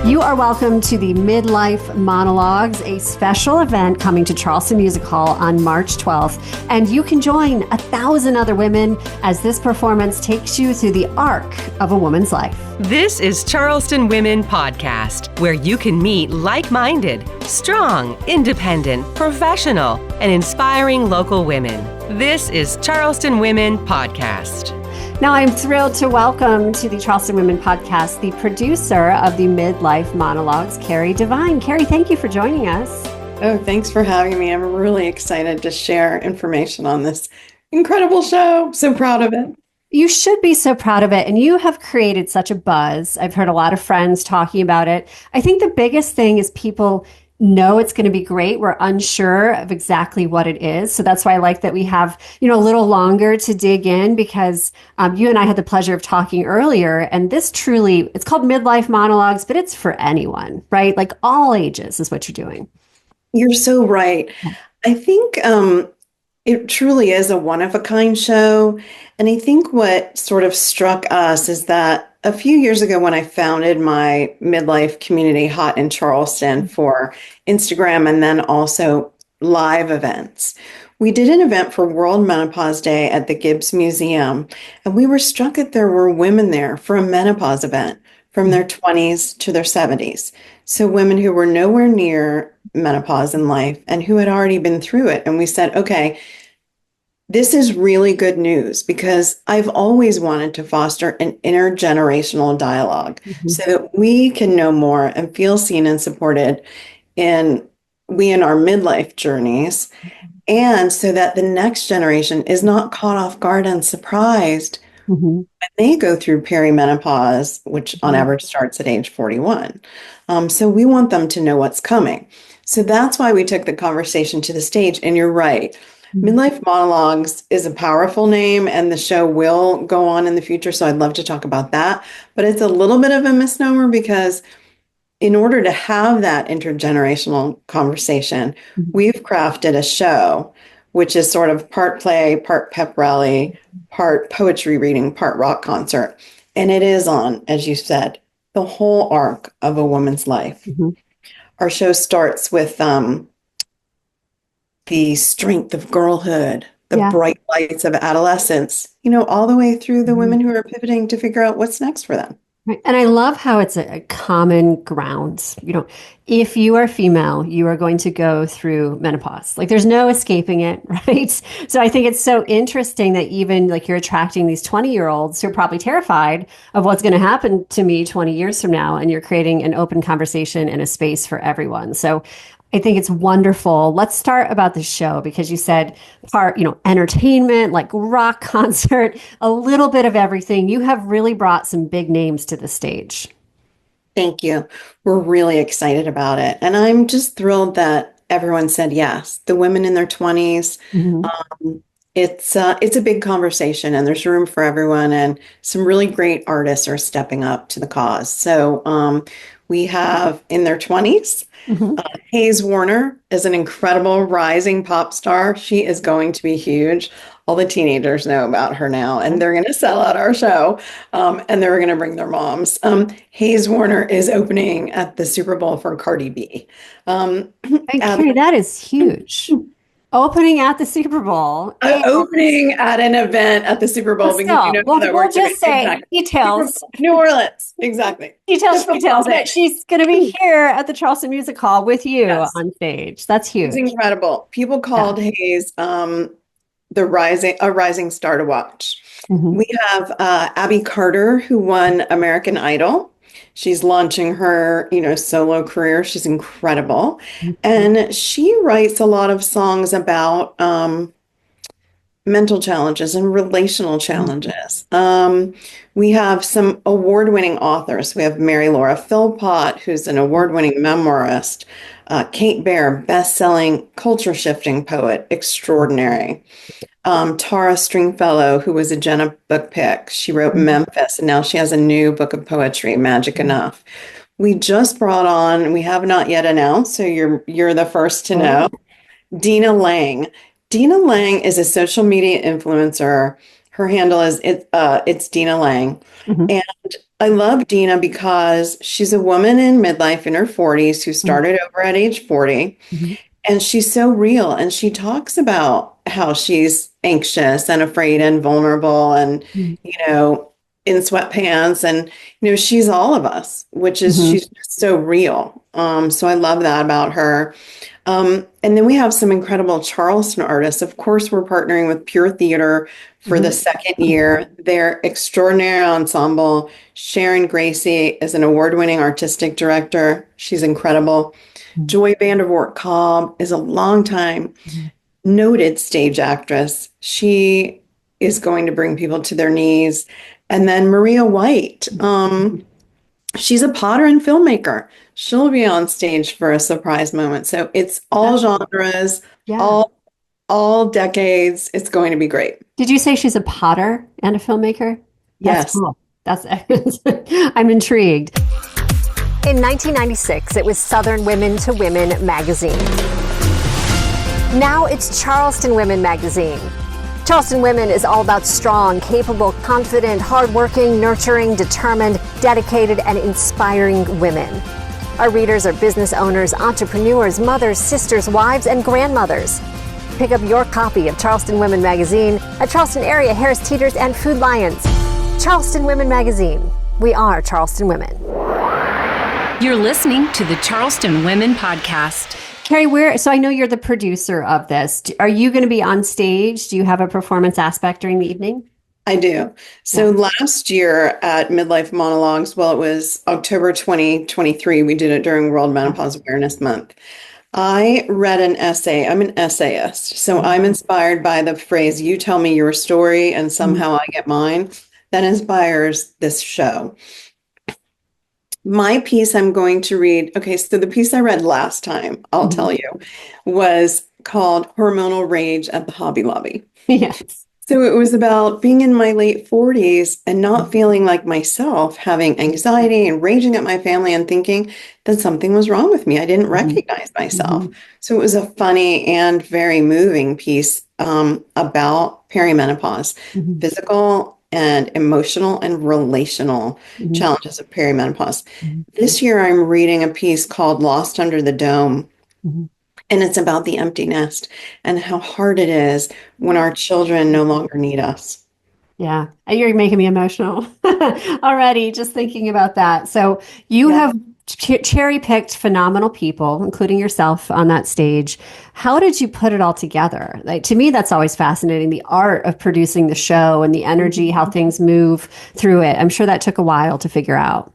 You are welcome to the Midlife Monologues, a special event coming to Charleston Music Hall on March 12th. And you can join 1,000 other women as this performance takes you through the arc of a woman's life. This is Charleston Women Podcast, where you can meet like-minded, strong, independent, professional, and inspiring local women. This is Charleston Women Podcast. Now, I'm thrilled to welcome to the Charleston Women Podcast the producer of the Midlife Monologues, Kerri Devine. Kerri, thank you for joining us. Oh, thanks for having me. I'm really excited to share information on this incredible show. So proud of it. You should be so proud of it. And you have created such a buzz. I've heard a lot of friends talking about it. I think the biggest thing is people know it's going to be great. We're unsure of exactly what it is. So that's why I like that we have, a little longer to dig in, because you and I had the pleasure of talking earlier. And this truly, it's called Midlife Monologues, but it's for anyone, right? Like all ages is what you're doing. You're so right. I think it truly is a one-of-a-kind show. And I think what sort of struck us is that a few years ago when I founded my midlife community, Hot in Charleston, for Instagram and then also live events, we did an event for World Menopause Day at the Gibbs Museum. And we were struck that there were women there for a menopause event from their 20s to their 70s. So women who were nowhere near menopause in life and who had already been through it. And we said, okay, this is really good news, because I've always wanted to foster an intergenerational dialogue so that we can know more and feel seen and supported in our midlife journeys, and so that the next generation is not caught off guard and surprised when they go through perimenopause, which on average starts at age 41. So we want them to know what's coming. So that's why we took the conversation to the stage. And you're right. Midlife Monologues is a powerful name, and the show will go on in the future. So I'd love to talk about that. But it's a little bit of a misnomer, because in order to have that intergenerational conversation, we've crafted a show which is sort of part play, part pep rally, part poetry reading, part rock concert. And it is on, as you said, the whole arc of a woman's life. Our show starts with the strength of girlhood, the bright lights of adolescence, all the way through the women who are pivoting to figure out what's next for them. Right. And I love how it's a common ground. If you are female, you are going to go through menopause. Like there's no escaping it, right? So I think it's so interesting that even like you're attracting these 20-year-olds who are probably terrified of what's going to happen to me 20 years from now. And you're creating an open conversation and a space for everyone. So I think it's wonderful. Let's start about the show, because you said part, entertainment, like rock concert, a little bit of everything. You have really brought some big names to the stage. Thank you. We're really excited about it. And I'm just thrilled that everyone said yes. The women in their 20s, it's a big conversation, and there's room for everyone. And some really great artists are stepping up to the cause. So we have in their 20s, Hayes Warner is an incredible rising pop star. She is going to be huge. All the teenagers know about her now, and they're going to sell out our show, and they're going to bring their moms. Hayes Warner is opening at the Super Bowl for Cardi B. Kerri, that is huge. Opening at the Super Bowl. Opening at an event at the Super Bowl. Because we'll just say details. New Orleans. Exactly. Details. But she's going to be here at the Charleston Music Hall with you on stage. That's huge. It's incredible. People called Hayes a rising star to watch. We have Abby Carter, who won American Idol. She's launching her, solo career. She's incredible. And she writes a lot of songs about mental challenges and relational challenges. We have some award-winning authors. We have Mary Laura Philpott, who's an award-winning memoirist. Kate Baer, best-selling culture-shifting poet, extraordinary. Tara Stringfellow, who was a Jenna book pick. She wrote Memphis, and now she has a new book of poetry, Magic Enough. We just brought on, we have not yet announced, so you're the first to know, Dina Lang. Dina Lang is a social media influencer. Her handle is it's Dina Lang. And I love Dina because she's a woman in midlife in her 40s who started over at age 40. Mm-hmm. And she's so real. And she talks about how she's anxious and afraid and vulnerable and, you know, in sweatpants. And, she's all of us, which is, Mm-hmm. she's just so real. So I love that about her. And then we have some incredible Charleston artists. Of course, we're partnering with Pure Theater for the second year. Their extraordinary ensemble. Sharon Gracie is an award-winning artistic director. She's incredible. Joy Vandervoort Cobb is a longtime noted stage actress. She is going to bring people to their knees. And then Maria White, she's a potter and filmmaker. She'll be on stage for a surprise moment. So it's all genres, Yeah. all decades. It's going to be great. Did you say she's a potter and a filmmaker? That's Yes. cool. That's I'm intrigued. In 1996, it was Southern Women to Women magazine. Now it's Charleston Women magazine. Charleston Women is all about strong, capable, confident, hardworking, nurturing, determined, dedicated, and inspiring women. Our readers are business owners, entrepreneurs, mothers, sisters, wives, and grandmothers. Pick up your copy of Charleston Women magazine at Charleston area Harris Teeters and Food Lions. Charleston Women magazine. We are Charleston Women. You're listening to the Charleston Women Podcast. Kerri, so I know you're the producer of this. Are you going to be on stage? Do you have a performance aspect during the evening? I do. So last year at Midlife Monologues, well, it was October 2023, we did it during World Menopause Awareness Month. I read an essay. I'm an essayist. So I'm inspired by the phrase, you tell me your story and somehow I get mine. That inspires this show. My piece I'm going to read, okay, so the piece I read last time, I'll tell you, was called Hormonal Rage at the Hobby Lobby. Yes. So it was about being in my late 40s and not feeling like myself, having anxiety and raging at my family and thinking that something was wrong with me. I didn't recognize myself. So it was a funny and very moving piece about perimenopause, physical and emotional and relational challenges of perimenopause. This year, I'm reading a piece called Lost Under the Dome. And it's about the empty nest and how hard it is when our children no longer need us. Yeah, you're making me emotional already just thinking about that. So you have cherry-picked phenomenal people, including yourself on that stage. How did you put it all together? Like, to me, that's always fascinating, the art of producing the show and the energy, how things move through it. I'm sure that took a while to figure out.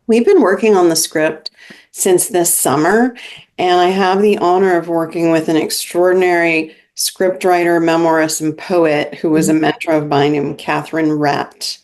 We've been working on the script since this summer, and I have the honor of working with an extraordinary scriptwriter, memoirist, and poet who was a mentor of mine named Catherine Rett,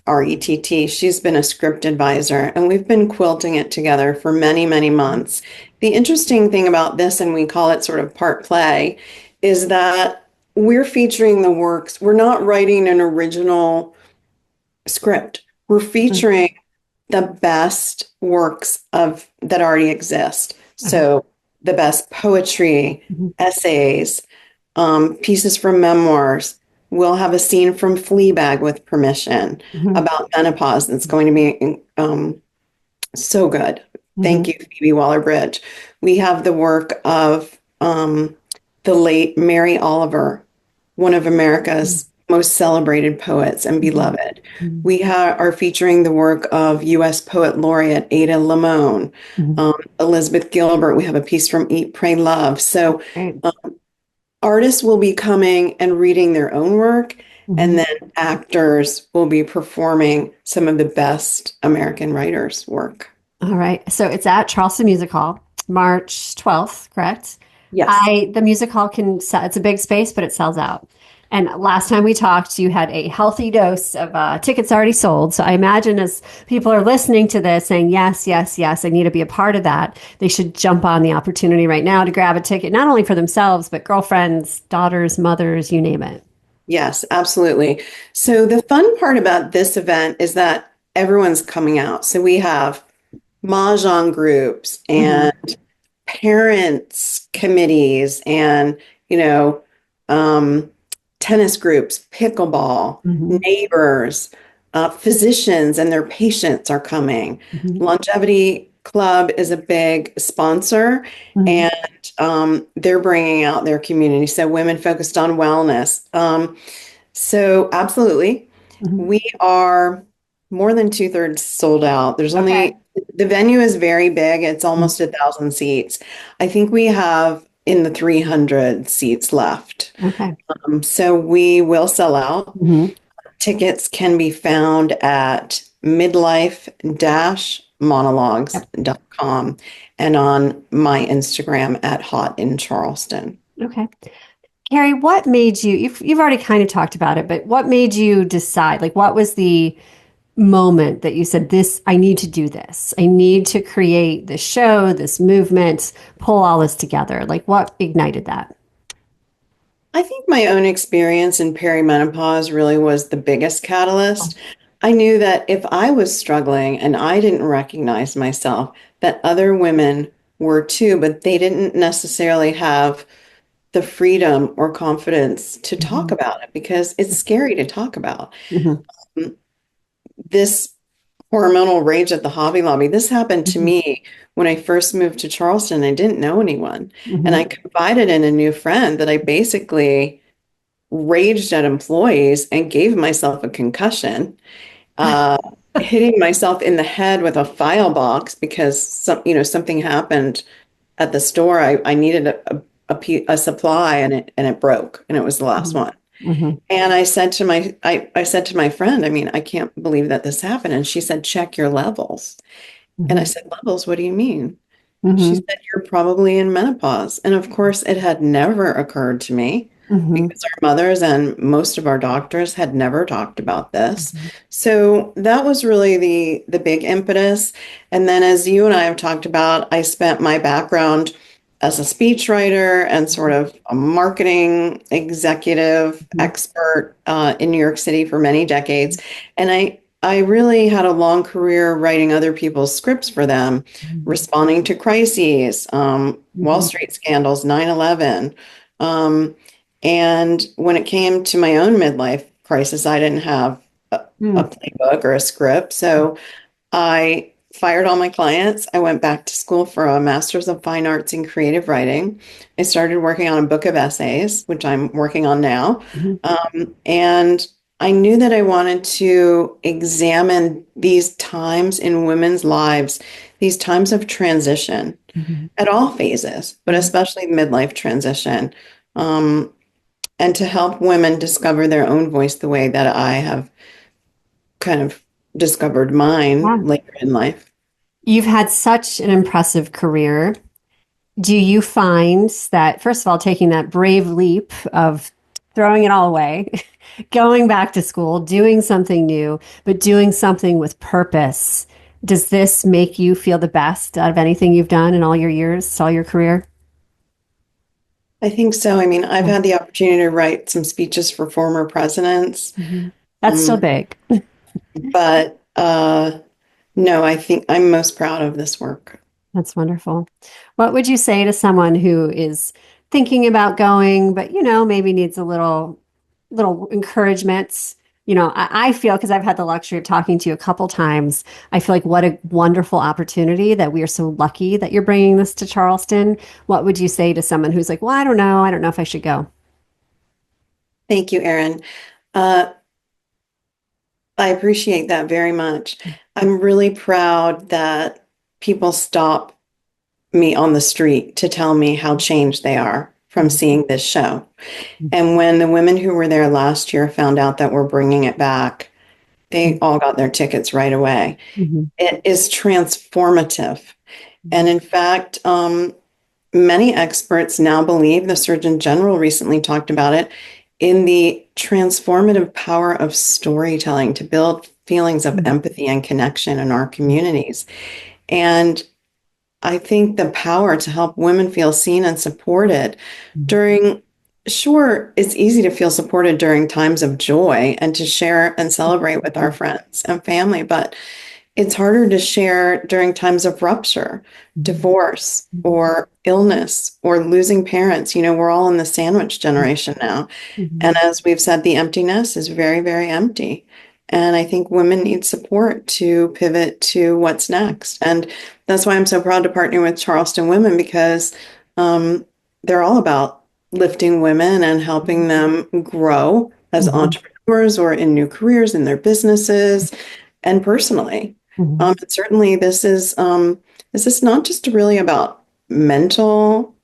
R-E-T-T. She's been a script advisor, and we've been quilting it together for many, many months. The interesting thing about this, and we call it sort of part play, is that we're featuring the works. We're not writing an original script. We're featuring the best works that already exist. So the best poetry, essays, pieces from memoirs. We'll have a scene from Fleabag with permission about menopause. That's going to be so good. Thank you, Phoebe Waller-Bridge. We have the work of the late Mary Oliver, one of America's most celebrated poets and beloved. We are featuring the work of U.S. Poet Laureate Ada Limon, Elizabeth Gilbert. We have a piece from Eat, Pray, Love. So artists will be coming and reading their own work, and then actors will be performing some of the best American writers' work. All right. So it's at Charleston Music Hall, March 12th, correct? Yes. The music hall it's a big space, but it sells out. And last time we talked, you had a healthy dose of tickets already sold. So I imagine as people are listening to this saying, yes, yes, yes, I need to be a part of that, they should jump on the opportunity right now to grab a ticket, not only for themselves, but girlfriends, daughters, mothers, you name it. Yes, absolutely. So the fun part about this event is that everyone's coming out. So we have mahjong groups and parents committees and, tennis groups, pickleball, neighbors, physicians and their patients are coming. Mhm. Longevity Club is a big sponsor, Mhm. and they're bringing out their community. So women focused on wellness. So absolutely, Mhm. we are more than two-thirds sold out. There's Okay. only the venue is very big. It's Mhm. almost 1,000 seats. I think we have in the 300 seats left. Okay. So we will sell out. Mhm. Tickets can be found at Yep. midlife-monologues.com and on my Instagram at Hot in Charleston. Okay. Kerri, what made you, you've already kind of talked about it, but what made you decide? Like, what was the moment that you said, this, I need to do this. I need to create this show, this movement, pull all this together. Like, what ignited that? I think my own experience in perimenopause really was the biggest catalyst. I knew that if I was struggling and I didn't recognize myself, that other women were too, but they didn't necessarily have the freedom or confidence to talk Mhm. about it because it's scary to talk about. Mhm. This hormonal rage at the Hobby Lobby, this happened to Mhm. me when I first moved to Charleston. I didn't know anyone. And Mhm. I confided in a new friend that I basically raged at employees and gave myself a concussion, uh, hitting myself in the head with a file box because something happened at the store. I needed a supply and it broke and it was the last Mhm. one. Mhm. And I said to my friend, I mean, I can't believe that this happened. And she said, check your levels. And I Mhm. said, levels, what do you mean? She Mhm. said, you're probably in menopause. And of course, it had never occurred to me Mhm. because our mothers and most of our doctors had never talked about this. Mhm. So that was really the big impetus. And then as you and I have talked about, I spent my background as a speechwriter and sort of a marketing executive Mhm. expert in New York City for many decades. And I really had a long career writing other people's scripts for them, responding to crises, Wall Mhm. Street scandals, 9/11. Um, and when it came to my own midlife crisis, I didn't have a Mhm. playbook or a script. So I fired all my clients. I went back to school for a Master's of Fine Arts in Creative Writing. I started working on a book of essays, which I'm working on now. Mhm. And I knew that I wanted to examine these times in women's lives, these times of transition Mhm. at all phases, but Mhm. especially midlife transition, um, and to help women discover their own voice the way that I have kind of discovered mine Yeah. later in life. You've had such an impressive career. Do you find that, first of all, taking that brave leap of throwing it all away, going back to school, doing something new, but doing something with purpose, does this make you feel the best out of anything you've done in all your years, all your career? I think so. I mean, I've Yeah. had the opportunity to write some speeches for former presidents, Mhm. That's still um, big. but no, I think I'm most proud of this work. That's wonderful. What would you say to someone who is thinking about going, but maybe needs a little encouragement? I feel because I've had the luxury of talking to you a couple times, I feel like what a wonderful opportunity that we are so lucky that you're bringing this to Charleston. What would you say to someone who's like, well, I don't know. I don't know if I should go. Thank you, Erin. Uh, I appreciate that very much. I'm really proud that people stop me on the street to tell me how changed they are from seeing this show. And when the women who were there last year found out that we're bringing it back, they all got their tickets right away. Mhm. It is transformative. And in fact, many experts now believe, the Surgeon General recently talked about it, in the transformative power of storytelling to build feelings of empathy and connection in our communities. And I think the power to help women feel seen and supported during, sure, it's easy to feel supported during times of joy and to share and celebrate with our friends and family, but it's harder to share during times of rupture, divorce, or illness, or losing parents. We're all in the sandwich generation now. Mhm. And as we've said, the empty nest is very, very empty. And I think women need support to pivot to what's next. And that's why I'm so proud to partner with Charleston Women, because they're all about lifting women and helping them grow as entrepreneurs or in new careers in their businesses and personally. And certainly this is not just really about mental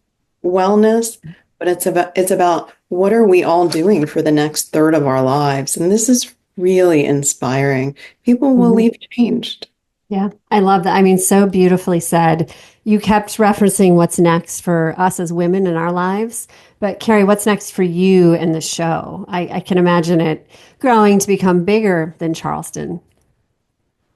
wellness, but it's about what are we all doing for the next third of our lives. And this is really inspiring. People will leave changed. Yeah, I love that. I mean, so beautifully said. You kept referencing what's next for us as women in our lives. But Kerri, what's next for you and the show? I can imagine it growing to become bigger than Charleston.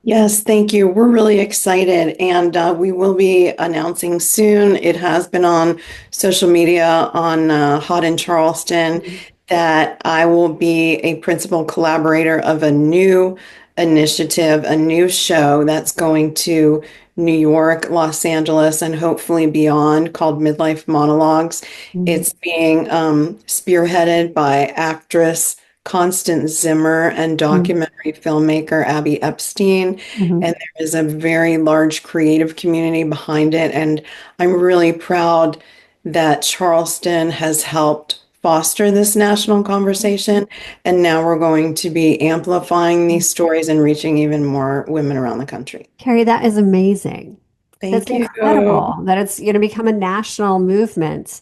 Yes, thank you. We're really excited, and we will be announcing soon. It has been on social media on Hot in Charleston that I will be a principal collaborator of a new initiative, a new show that's going to New York, Los Angeles, and hopefully beyond, called Midlife Monologues. It's being spearheaded by actress Constance Zimmer and documentary filmmaker Abby Epstein. And there is a very large creative community behind it. And I'm really proud that Charleston has helped foster this national conversation. And now we're going to be amplifying these stories and reaching even more women around the country. Kerri, that is amazing. Thank you. Incredible that it's going to become a national movement.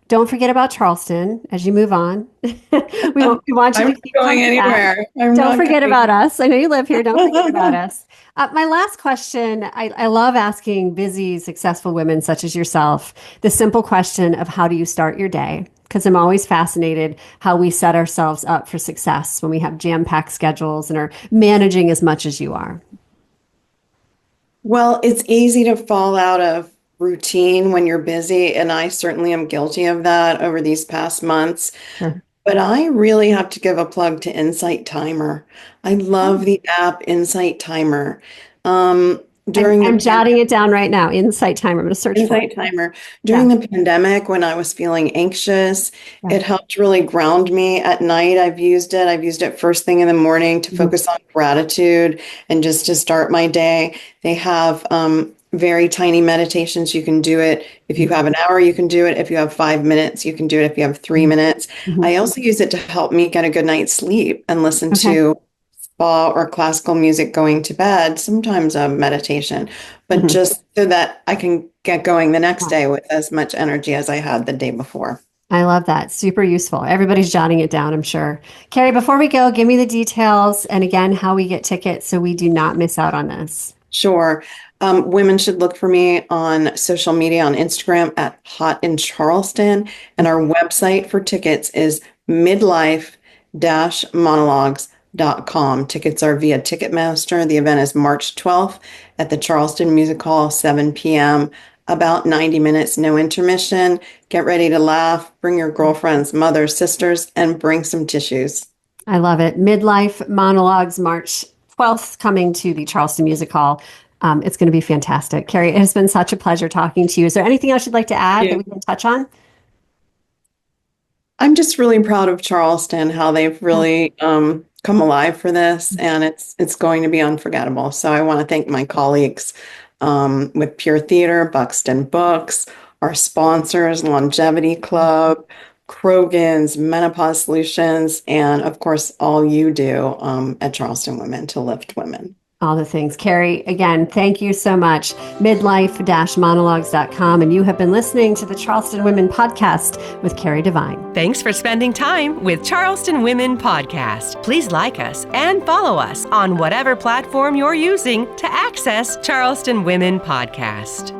Don't forget about Charleston as you move on. we want you I'm to keep going anywhere. Don't forget about us. I know you live here. Don't forget about us. My last question, I love asking busy, successful women such as yourself the simple question of how do you start your day? Because I'm always fascinated how we set ourselves up for success when we have jam-packed schedules and are managing as much as you are. Well, it's easy to fall out of routine when you're busy, and I certainly am guilty of that over these past months. Sure. But I really have to give a plug to Insight Timer. I love the app Insight Timer. I'm jotting it down right now. Insight Timer. I'm going to search for Insight it. Timer. During the pandemic, when I was feeling anxious, it helped really ground me at night. I've used it. I've used it first thing in the morning to focus on gratitude and just to start my day. They have very tiny meditations. You can do it. If you have an hour, you can do it. If you have 5 minutes, you can do it. If you have 3 minutes. I also use it to help me get a good night's sleep and listen to spa or classical music going to bed, sometimes a meditation, but just so that I can get going the next day with as much energy as I had the day before. I love that. Super useful. Everybody's jotting it down, I'm sure. Kerri, before we go, give me the details and again, how we get tickets so we do not miss out on this. Sure. Women should look for me on social media on Instagram at Hot in Charleston. And our website for tickets is midlife-monologues.com. Tickets are via Ticketmaster. The event is March 12th at the Charleston Music Hall, 7 p.m. About 90 minutes, no intermission. Get ready to laugh. Bring your girlfriends, mothers, sisters, and bring some tissues. I love it. Midlife Monologues, March 12th, coming to the Charleston Music Hall. It's going to be fantastic. Kerri, it has been such a pleasure talking to you. Is there anything else you'd like to add that we can touch on? I'm just really proud of Charleston, how they've really come alive for this, and it's going to be unforgettable. So I want to thank my colleagues with Pure Theater, Buxton Books, our sponsors, Longevity Club, Krogan's, Menopause Solutions, and of course, all you do at Charleston Women to lift women. All the things. Kerri, again, thank you so much. Midlife-monologues.com. And you have been listening to the Charleston Women Podcast with Kerri Devine. Thanks for spending time with Charleston Women Podcast. Please like us and follow us on whatever platform you're using to access Charleston Women Podcast.